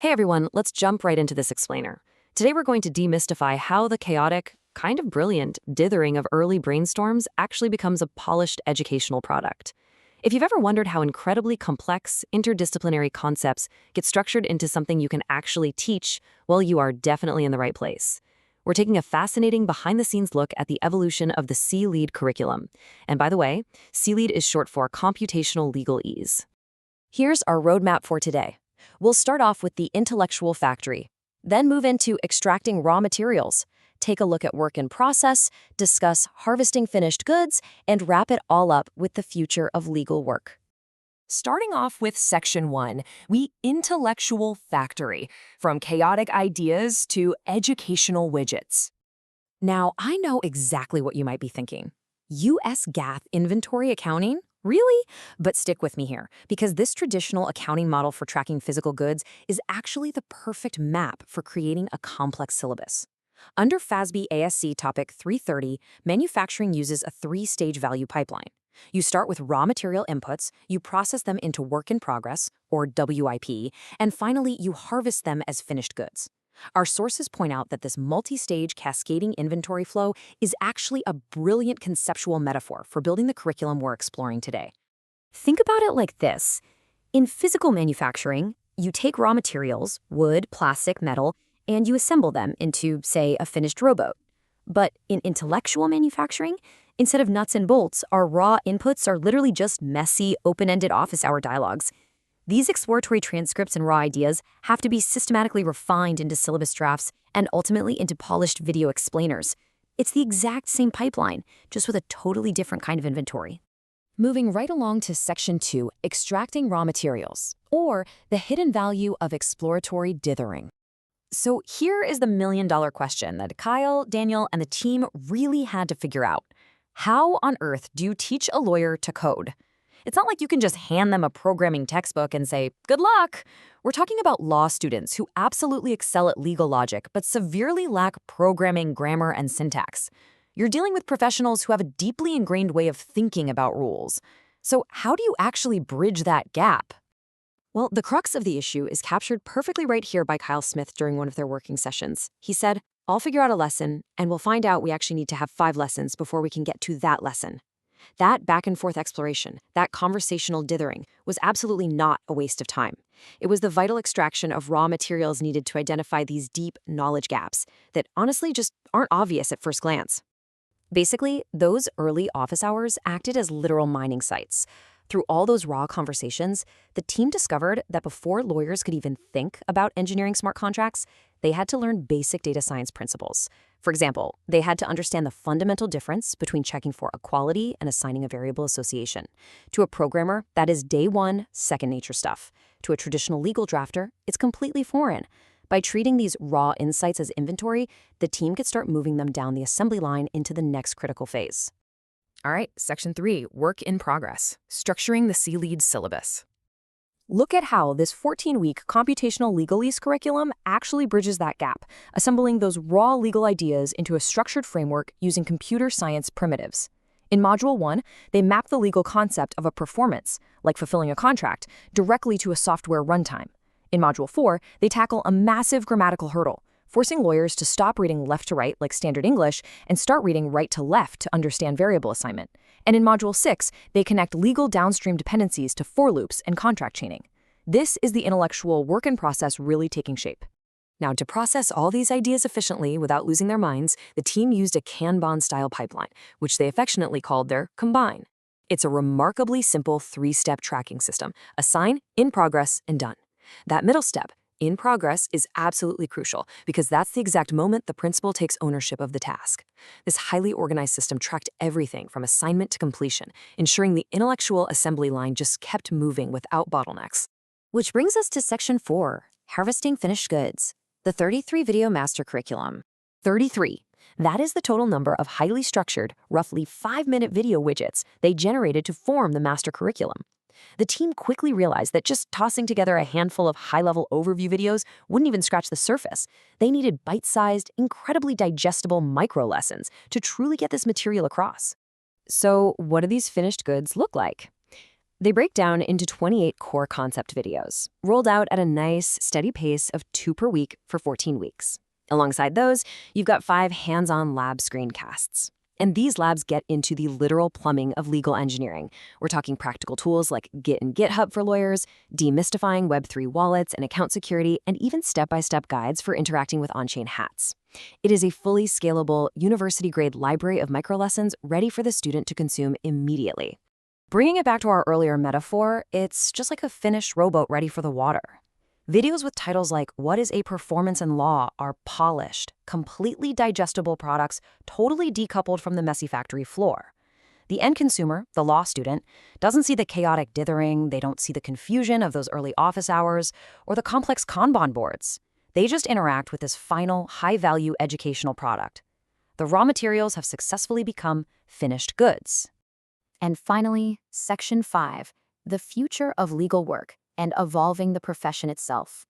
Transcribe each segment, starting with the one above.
Hey everyone, let's jump right into this explainer. Today we're going to demystify how the chaotic, kind of brilliant, dithering of early brainstorms actually becomes a polished educational product. If you've ever wondered how incredibly complex, interdisciplinary concepts get structured into something you can actually teach, well, you are definitely in the right place. We're taking a fascinating behind-the-scenes look at the evolution of the C-LEAD curriculum. And by the way, C-LEAD is short for Computational Legal Ease. Here's our roadmap for today. We'll start off with the intellectual factory, then move into extracting raw materials, take a look at work in process, discuss harvesting finished goods, and wrap it all up with the future of legal work. Starting off with Section 1, we intellectual factory, from chaotic ideas to educational widgets. Now, I know exactly what you might be thinking. US GAAP inventory accounting? Really? But stick with me here, because this traditional accounting model for tracking physical goods is actually the perfect map for creating a complex syllabus. Under FASB ASC Topic 330, manufacturing uses a three-stage value pipeline. You start with raw material inputs, you process them into work in progress, or WIP, and finally you harvest them as finished goods. Our sources point out that this multi-stage cascading inventory flow is actually a brilliant conceptual metaphor for building the curriculum we're exploring today. Think about it like this. In physical manufacturing, you take raw materials, wood, plastic, metal, and you assemble them into, say, a finished rowboat. But in intellectual manufacturing, instead of nuts and bolts, our raw inputs are literally just messy, open-ended office hour dialogues. These exploratory transcripts and raw ideas have to be systematically refined into syllabus drafts and ultimately into polished video explainers. It's the exact same pipeline, just with a totally different kind of inventory. Moving right along to Section 2, extracting raw materials, or the hidden value of exploratory dithering. So here is the million-dollar question that Kyle, Daniel, and the team really had to figure out. How on earth do you teach a lawyer to code? It's not like you can just hand them a programming textbook and say, good luck. We're talking about law students who absolutely excel at legal logic, but severely lack programming, grammar, and syntax. You're dealing with professionals who have a deeply ingrained way of thinking about rules. So how do you actually bridge that gap? Well, the crux of the issue is captured perfectly right here by Kyle Smith during one of their working sessions. He said, I'll figure out a lesson, and we'll find out we actually need to have 5 lessons before we can get to that lesson. That back-and-forth exploration, that conversational dithering, was absolutely not a waste of time. It was the vital extraction of raw materials needed to identify these deep knowledge gaps that honestly just aren't obvious at first glance. Basically, those early office hours acted as literal mining sites. Through all those raw conversations, the team discovered that before lawyers could even think about engineering smart contracts, they had to learn basic data science principles. For example, they had to understand the fundamental difference between checking for equality and assigning a variable association. To a programmer, that is day one, second nature stuff. To a traditional legal drafter, it's completely foreign. By treating these raw insights as inventory, the team could start moving them down the assembly line into the next critical phase. All right, Section 3, work in progress, structuring the C-LEAD syllabus. Look at how this 14-week computational legalese curriculum actually bridges that gap, assembling those raw legal ideas into a structured framework using computer science primitives. In Module 1, they map the legal concept of a performance, like fulfilling a contract, directly to a software runtime. In Module 4, they tackle a massive grammatical hurdle, forcing lawyers to stop reading left to right like standard English and start reading right to left to understand variable assignment. And in Module 6, they connect legal downstream dependencies to for loops and contract chaining. This is the intellectual work in process really taking shape. Now, to process all these ideas efficiently without losing their minds, the team used a Kanban-style pipeline, which they affectionately called their Combine. It's a remarkably simple 3-step tracking system: assign, in progress, and done. That middle step, in progress, is absolutely crucial because that's the exact moment the principal takes ownership of the task. This highly organized system tracked everything from assignment to completion, ensuring the intellectual assembly line just kept moving without bottlenecks. Which brings us to Section 4, harvesting finished goods, the 33 video master curriculum. 33. That is the total number of highly structured, roughly 5-minute video widgets they generated to form the master curriculum. The team quickly realized that just tossing together a handful of high-level overview videos wouldn't even scratch the surface. They needed bite-sized, incredibly digestible micro-lessons to truly get this material across. So what do these finished goods look like? They break down into 28 core concept videos, rolled out at a nice, steady pace of 2 per week for 14 weeks. Alongside those, you've got 5 hands-on lab screencasts. And these labs get into the literal plumbing of legal engineering. We're talking practical tools like Git and GitHub for lawyers, demystifying Web3 wallets and account security, and even step-by-step guides for interacting with on-chain hats. It is a fully scalable, university-grade library of microlessons ready for the student to consume immediately. Bringing it back to our earlier metaphor, it's just like a finished rowboat ready for the water. Videos with titles like What is a Performance in Law are polished, completely digestible products totally decoupled from the messy factory floor. The end consumer, the law student, doesn't see the chaotic dithering, they don't see the confusion of those early office hours, or the complex Kanban boards. They just interact with this final, high-value educational product. The raw materials have successfully become finished goods. And finally, Section 5, the future of legal work and evolving the profession itself.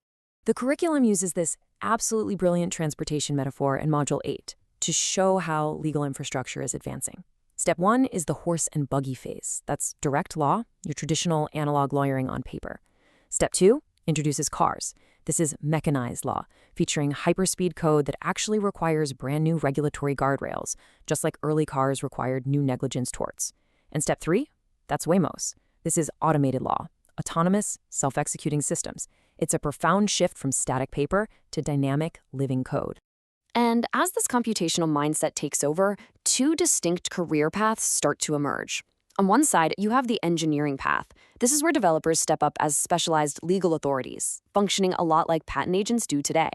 The curriculum uses this absolutely brilliant transportation metaphor in Module 8 to show how legal infrastructure is advancing. Step 1 is the horse and buggy phase. That's direct law, your traditional analog lawyering on paper. Step 2 introduces cars. This is mechanized law, featuring hyperspeed code that actually requires brand new regulatory guardrails, just like early cars required new negligence torts. And step 3, that's Wamos. This is automated law, autonomous, self-executing systems. It's a profound shift from static paper to dynamic, living code. And as this computational mindset takes over, 2 distinct career paths start to emerge. On one side, you have the engineering path. This is where developers step up as specialized legal authorities, functioning a lot like patent agents do today.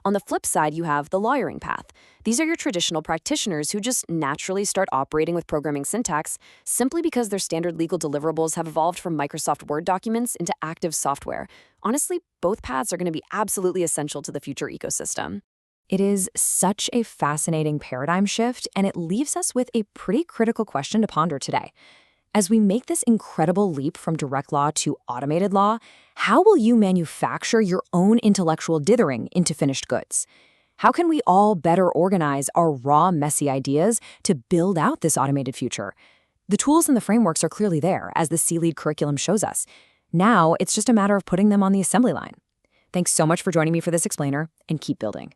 On the flip side, you have the lawyering path. These are your traditional practitioners who just naturally start operating with programming syntax simply because their standard legal deliverables have evolved from Microsoft Word documents into active software. Honestly, both paths are going to be absolutely essential to the future ecosystem. It is such a fascinating paradigm shift, and it leaves us with a pretty critical question to ponder today. As we make this incredible leap from direct law to automated law, how will you manufacture your own intellectual dithering into finished goods? How can we all better organize our raw, messy ideas to build out this automated future? The tools and the frameworks are clearly there, as the C-Lead curriculum shows us. Now, it's just a matter of putting them on the assembly line. Thanks so much for joining me for this explainer, and keep building.